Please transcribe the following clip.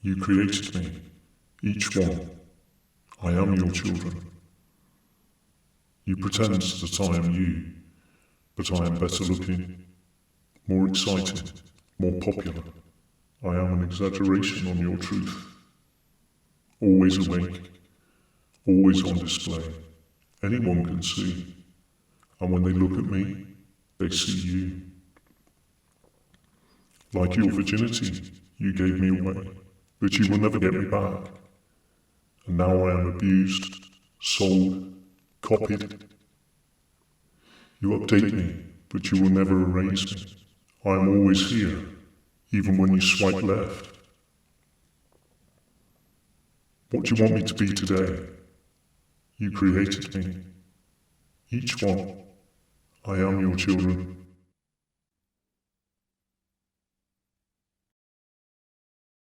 You created me, each one. I am your children. You pretend that I am you, but I am better looking, more exciting, more popular. I am an exaggeration on your truth. Always awake, always on display. Anyone can see. And when they look at me, they see you. Like your virginity, you gave me away, but you will never get me back. And now I am abused, sold, copied. You update me, but you will never erase me. I am always here, even when you swipe left. What do you want me to be today? You created me, each one. I am your children.